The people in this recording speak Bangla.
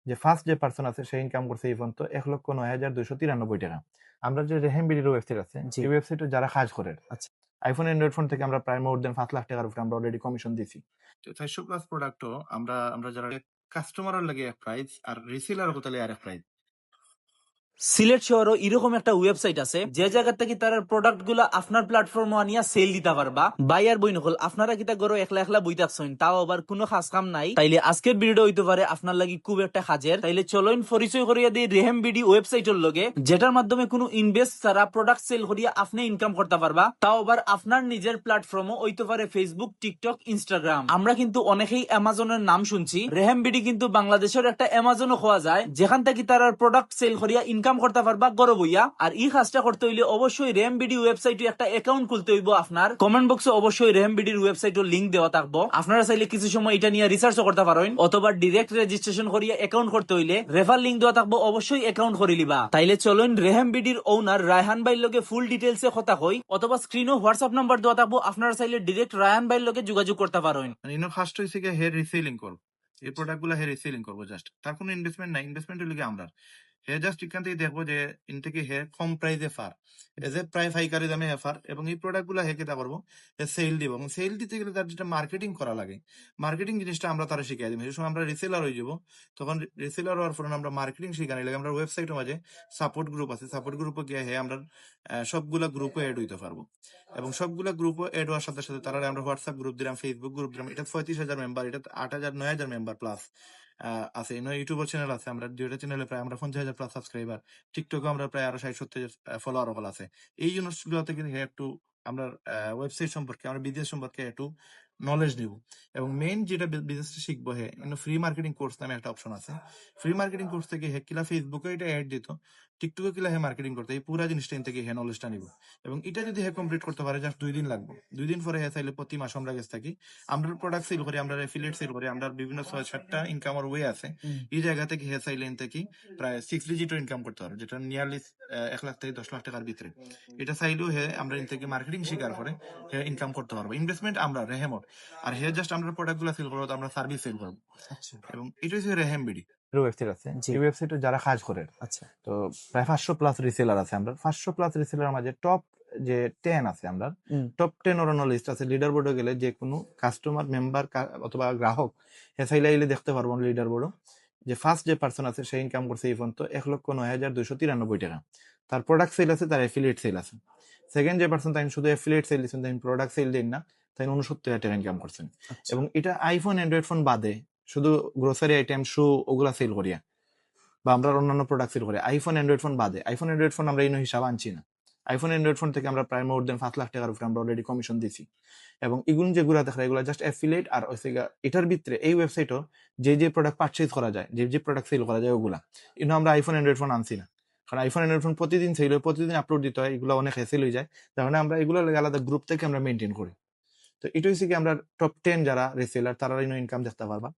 যে ফার্স্ট যে পার্সন আছে সে ইনকাম করছে এই পর্যন্ত 1,09,293 টাকা। আমরা যে রেহেম বিডির ওয়েবসাইট আছে জি। এই ওয়েবসাইটে যারা কাজ করে আচ্ছা। আইফোন অ্যান্ড্রয়েড ফোন থেকে আমরা প্রায় মোর দেন 5 লাখ টাকার উপরে আমরা অলরেডি কমিশন দিছি। তো 400 প্লাস প্রোডাক্টও আমরা যারা কাস্টমারের লাগে এক প্রাইস আর রিসেলার হতে লাগে আরেক প্রাইস। সিলেট শহরও এরকম একটা ওয়েবসাইট আছে যে জায়গা থেকে তারা প্রোডাক্ট গুলা আপনার প্ল্যাটফর্ম আনিয়া সেল দিতে পারবা। বাইয়ার বই নকল আপনারা কিতা গরো একলা একলা বই থাকছেন, তাও আবার কোনো খাস কাম নাই, তাইলে আজকের ভিডিও হইতে পারে আপনার লাগি খুব একটা কাজের। তাইলে চলুন পরিচয় করিয়া দিই রেহেম বিডি ওয়েবসাইটের লগে, যেটার মাধ্যমে কোনো ইনভেস্ট ছাড়া প্রোডাক্ট সেল করিয়া আপনি ইনকাম করতে পারবা, তাও আবার আপনার নিজের প্ল্যাটফর্মও হইতে পারে ফেসবুক, টিকটক, ইনস্টাগ্রাম। আমরা কিন্তু অনেকেই অ্যামাজনের নাম শুনছি, রেহেম বিডি কিন্তু বাংলাদেশের একটা অ্যামাজনও হওয়া যায়, যেখান থেকে তারা প্রোডাক্ট সেল করিয়া ইনকাম করতে পারবা গরো বইয়া। আর এই কাজটা করতে হইলে অবশ্যই রেহেম বিডি ওয়েবসাইটে একটা অ্যাকাউন্ট খুলতে হইব। আপনার কমেন্ট বক্সে অবশ্যই রেহেম বিডির ওয়েবসাইটের লিংক দেওয়া থাকবো, আপনারা চাইলে কিছু সময় এটা নিয়ে রিসার্চও করতে পারেন, অথবা ডিরেক্ট রেজিস্ট্রেশন করিয়া অ্যাকাউন্ট করতে হইলে রেফার লিংক দেওয়া থাকবো, অবশ্যই অ্যাকাউন্ট করে লিবা। তাইলে চলুন রেহেম বিডির ওনার রায়হান ভাইয়ের লগে ফুল ডিটেইলসে কথা হই, অথবা স্ক্রিনও হোয়াটসঅ্যাপ নাম্বার দেওয়া থাকবো, আপনারা চাইলে ডিরেক্ট রায়হান ভাইয়ের লগে যোগাযোগ করতে পারেন। মানে ইনো ফার্স্ট হইছে কি হেয়ার রিসেলিং করব, এই প্রোডাক্টগুলো হেয়ার রিসেলিং করব জাস্ট, তার কোনো ইনভেস্টমেন্ট নাই। ইনভেস্টমেন্ট হইলে আমরা হে জাস্ট এখান থেকে দেখবো যে ইন থেকে হে কম প্রাইসে ফার এজ এ প্রায় ফাইকারি দামে হেফার, এবং এই প্রোডাক্ট গুলা হে কেটা পারবো সেল দিব, এবং সেল দিতে গেলে তার যেটা মার্কেটিং করা লাগে, মার্কেটিং জিনিসটা আমরা তারা শিখিয়ে দিব। সেই সময় আমরা রিসেলার হয়ে যাবো, তখন রিসেলার হওয়ার পর আমরা মার্কেটিং শিখানি লাগে। আমরা ওয়েবসাইটের মাঝে সাপোর্ট গ্রুপ আছে, সাপোর্ট গ্রুপে গিয়ে হে আমরা সবগুলা গ্রুপে এড হইতে পারবো, এবং সবগুলা গ্রুপে এড হওয়ার সাথে সাথে তারা আমরা হোয়াটসঅ্যাপ গ্রুপ দিলাম, ফেসবুক গ্রুপ দিলাম। এটা 35,000 মেম্বার, এটা 8,000 9,000 মেম্বার প্লাস আছে। ইউটিউবের চ্যানেল আছে, আমরা দুইটা চ্যানেলে প্রায় আমরা 50,000 প্লাস সাবস্ক্রাইবার। টিকটকে আমরা প্রায় আরো 60-70 ফলোয়ার হল আছে। এই জিনিসগুলোতে কিন্তু একটু আমরা ওয়েবসাইট সম্পর্কে, আমরা বিজনেস সম্পর্কে একটু নলেজ নিব, এবং মেইন যেটা বিজনেসটা শিখবো হে ফ্রি মার্কেটিং কোর্স নামে একটা অপশন আছে। ফ্রি মার্কেটিং কোর্স থেকে হে কিলা ফেসবুকে এটা অ্যাড দিত, টিকটকে কিলা হে মার্কেটিং করতে, এই পুরো জিনিসটা থেকে হে নলেজটা নিব। এবং এটা যদি হে কমপ্লিট করতে পারে জাস্ট 2 দিন লাগবে। 2 দিন পরে হে চাইলে প্রতি মাসে আমরা গেছে থাকি, আমরা প্রোডাক্ট সেল করি, আমরা এফিলিয়েট সেল করি, আমরা বিভিন্ন 6-7টা ইনকামের ওয়ে আছে। এই জায়গা থেকে হে চাইলে থেকে প্রায় 6 ডিজিটও ইনকাম করতে পারে, যেটা নিয়ারলি 1 লাখ থেকে 10 লাখ টাকার ভিতরে। এটা চাইলেও হে আমরা ইন থেকে মার্কেটিং শিকার করে হে ইনকাম করতে পারবো। ইনভেস্টমেন্ট আমরা রেহেমর, আর হে জাস্ট আমরা প্রোডাক্ট গুলো সেল করবো, আমরা সার্ভিস সেল করবো। এবং এটা হচ্ছে রেহেম বিডি ওয়েবসাইট আছে, এই ওয়েবসাইটে যারা কাজ করে তো প্রায় 500 প্লাস রিসেলার আছে। আমরা 500 প্লাস রিসেলার মাঝে টপ যে 10 আছে, আমরা টপ 10 ওর লিস্ট আছে। লিডার বোর্ডে গেলে যে কোনো কাস্টমার মেম্বার অথবা গ্রাহক হে চাইলে দেখতে পারবো লিডার বোর্ড যে ফার্স্ট যে পার্সন আছে সে ইনকাম করছে এই পর্যন্ত 1,09,293 টাকা। তার প্রোডাক্ট সেল আছে, তার এফিলিয়েট সেল আছে। সেকেন্ড যে পার্সন তাই শুধু এফিলিয়েট সেল দিচ্ছেন, তাই প্রোডাক্ট সেল দেন না, তাই 69,000 টাকা ইনকাম করছেন। এবং এটা আইফোন অ্যান্ড্রয়েড ফোন বাদে শুধু গ্রোসারি আইটেম, শু ওগুলা সেল করিয়া বা আমরা অন্যান্য প্রোডাক্ট সেল করি, আইফোন অ্যান্ড্রয়েড ফোন বাদে। আইফোন অ্যান্ড্রয়েড ফোন আমরা এই হিসাব আনছি না। আইফোন অ্যান্ড্রয়েড ফোন থেকে আমরা প্রায় মোর দেন 5 লাখ টাকার উপরে আমরা অলরেডি কমিশন দিছি। এবং এগুলো যেগুলো দেখা এগুলো জাস্ট অ্যাফিলিয়েট। আর এটার ভিতরে এই ওয়েবসাইটও যে প্রোডাক্ট পারচেজ করা যায়, যে প্রোডাক্ট সেল করা যায় ওগুলা, কিন্তু আমরা আইফোন অ্যান্ড্রয়েড ফোন আনছি না, কারণ আইফোন অ্যান্ড্রয়েড ফোন প্রতিদিন সেল হয়, প্রতিদিন আপলোড দিতে হয়, এগুলো অনেক হেসেল হয়ে যায়। তার মানে আমরা এগুলো আলাদা গ্রুপ থেকে আমরা মেনটেন করি। তো এটা হচ্ছে কি আমরা টপ 10 যারা রিসেলার তারা ইনকাম দেখতে পারবা।